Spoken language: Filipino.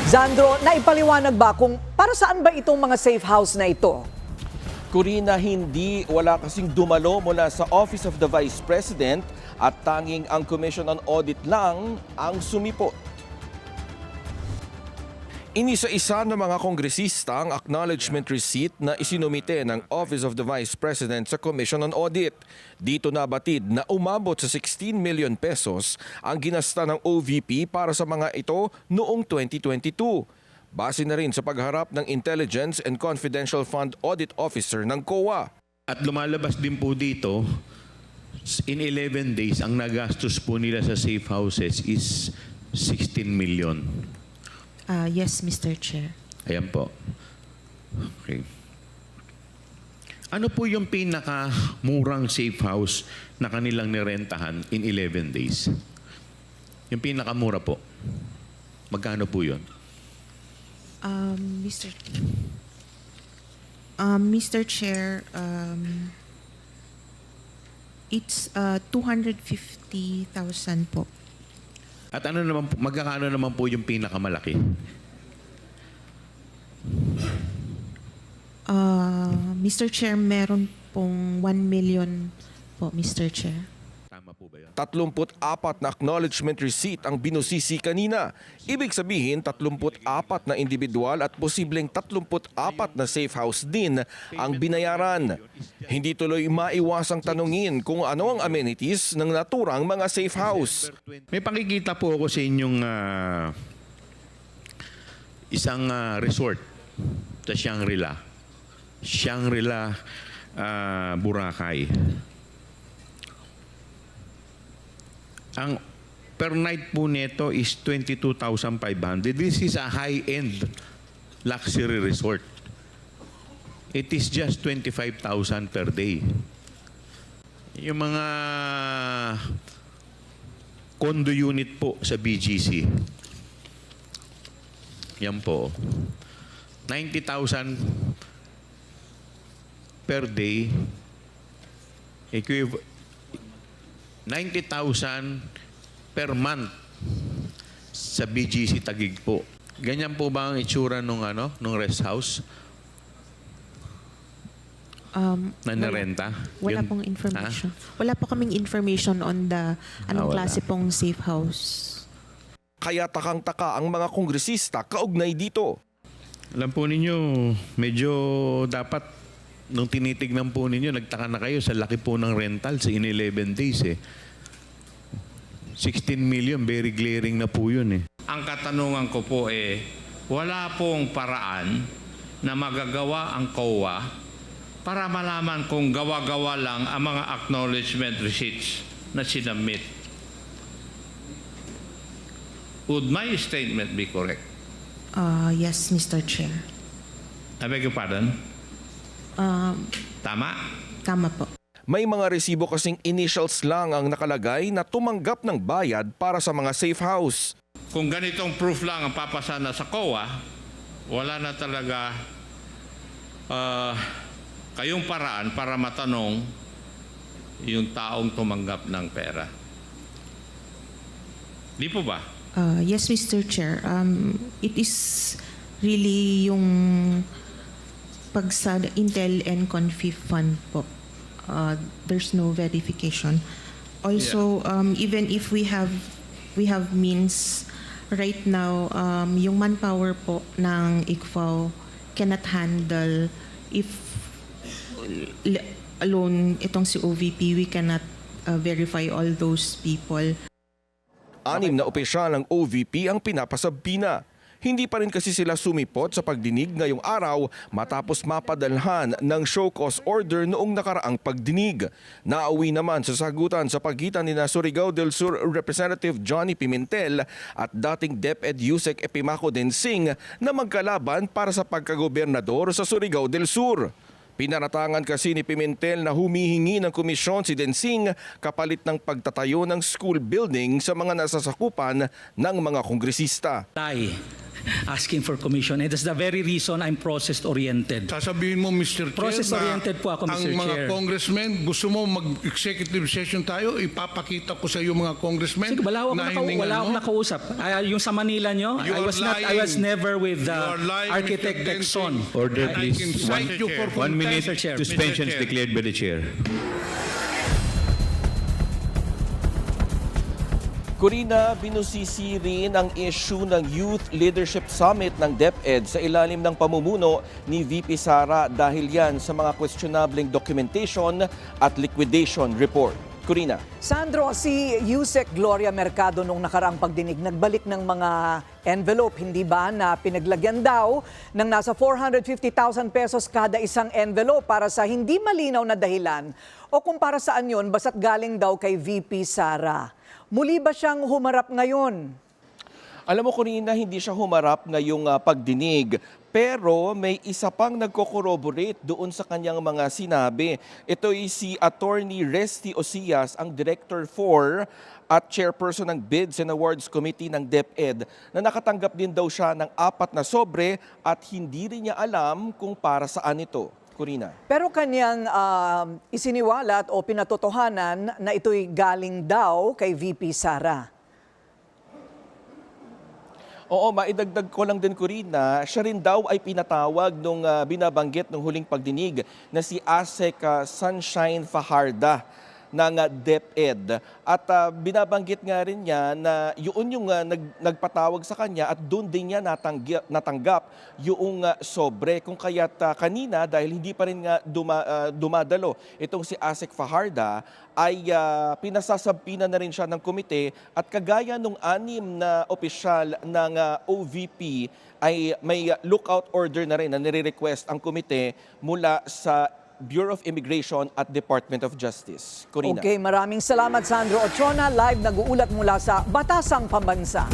Zandro, naipaliwanag ba kung para saan ba itong mga safe house na ito? Corina, wala kasing dumalo mula sa Office of the Vice President at tanging ang Commission on Audit lang ang sumipot. Inisa-isa ng mga kongresista ang acknowledgement receipt na isinumite ng Office of the Vice President sa Commission on Audit. Dito nabatid na umabot sa 16 million pesos ang ginasta ng OVP para sa mga ito noong 2022. Base na rin sa pagharap ng Intelligence and Confidential Fund Audit Officer ng COA. At lumalabas din po dito, in 11 days, ang nagastos po nila sa safe houses is 16 million. Yes, Mr. Chair. Ayan po. Okay. Ano po yung pinakamurang safe house na kanilang nirentahan in 11 days? Yung pinakamura po. Magkano po yun? Mr. Chair, it's 250,000 po. At ano naman, magkano naman po yung pinakamalaki? Mr. Chair, meron pong 1 million po, Mr. Chair. Tama po ba yun? 34 na acknowledgement receipt ang binusisi kanina. Ibig sabihin 34 na individual at posibleng 34 na safe house din ang binayaran. Hindi tuloy maiwasang tanungin kung ano ang amenities ng naturang mga safe house. May pakikita po ako sa inyong isang resort sa Shangri-La. Shangri-La, Boracay. Ang per night po nito is 22,500. This is a high-end luxury resort. It is just 25,000 per day. Yung mga condo unit po sa BGC. Yan po. 90,000 per day. 90,000 per month sa BGC Taguig po. Ganyan po ba ang itsura nung rest house na narenta? Wala pong information. Wala po kaming information on the anong wala. klase pong safe house. Kaya takang-taka ang mga kongresista kaugnay dito. Alam po ninyo, medyo dapat nung tinitignan po ninyo, nagtaka na kayo sa laki po ng rental sa in 11 days eh. 16 million, very glaring na po yun eh. Ang katanungan ko po wala pong paraan na magagawa ang COA para malaman kung gawa-gawa lang ang mga acknowledgement receipts na sinabmit. Would my statement be correct? Yes, Mr. Chair. I beg your pardon? Tama? Tama po. May mga resibo kasing initials lang ang nakalagay na tumanggap ng bayad para sa mga safe house. Kung ganitong proof lang ang papasana sa COA, wala na talaga kayong paraan para matanong yung taong tumanggap ng pera. Di po ba? Yes, Mr. Chair. It is really yung pag sa Intel and Confif Fund po. There's no verification. Also, even if we have means right now, yung manpower po ng ICFAO cannot handle if alone itong si OVP, we cannot verify all those people. 6 na opisyal ng OVP ang pinapasabina. Hindi pa rin kasi sila sumipot sa pagdinig ngayong araw matapos mapadalhan ng show cause order noong nakaraang pagdinig. Nauwi naman sa sagutan sa pagitan ni Surigao del Sur Representative Johnny Pimentel at dating DepEd Yusek Epimaco Densing na magkalaban para sa pagkagobernador sa Surigao del Sur. Pinaratangan kasi ni Pimentel na humihingi ng komisyon si Densing kapalit ng pagtatayo ng school building sa mga nasasakupan ng mga kongresista. asking for commission. And that's the very reason I'm process-oriented. Sasabihin mo, Mr. Chair, Process-oriented po ako, ang Mr. mga Chair. congressmen, gusto mo mag-executive session tayo, ipapakita ko sa iyo mga congressmen Sige, wala akong, na hiningan wala akong mo. nakausap. Yung sa Manila nyo, You I are was lying. never with You are lying, Architect Mr. Texon. Order, I please. can cite you for 1 minute. Mr. Chair. Suspension is Mr. Chair. declared by the chair. Corina, binusisi rin ang issue ng Youth Leadership Summit ng DepEd sa ilalim ng pamumuno ni VP Sara dahil yan sa mga questionableng documentation at liquidation report. Corina. Sandro, si Yusek Gloria Mercado nung nakaraang pagdinig, nagbalik ng mga envelope, hindi ba, na pinaglagyan daw ng nasa 450,000 pesos kada isang envelope para sa hindi malinaw na dahilan o kung para saan yun, basta't galing daw kay VP Sara. Muli ba siyang humarap ngayon? Alam mo, Corina, hindi siya humarap ngayong pagdinig. Pero may isa pang nagko-corroborate doon sa kanyang mga sinabi. Ito ay si Attorney Resty Osias, ang Director 4 at Chairperson ng Bids and Awards Committee ng DepEd, na nakatanggap din daw siya ng 4 na sobre at hindi rin niya alam kung para saan ito. Corina. Pero kanyang isiniwalat o pinatotohanan na ito'y galing daw kay VP Sara. Oo, maidagdag ko lang din, Corina, siya rin daw ay pinatawag nung binabanggit ng huling pagdinig na si ASEC Sunshine Fajarda ng DepEd. At binabanggit nga rin niya na yun yung nagpatawag sa kanya at doon din niya natanggap yung sobre. Kung kaya't kanina, dahil hindi pa rin nga dumadalo itong si ASEC Fajarda, ay pinasasabpina na rin siya ng komite at kagaya nung 6 na opisyal ng OVP ay may lookout order na rin na nire-request ang komite mula sa Bureau of Immigration at Department of Justice. Corina. Okay, maraming salamat Sandro Ochoa, live nag-uulat mula sa Batasang Pambansa.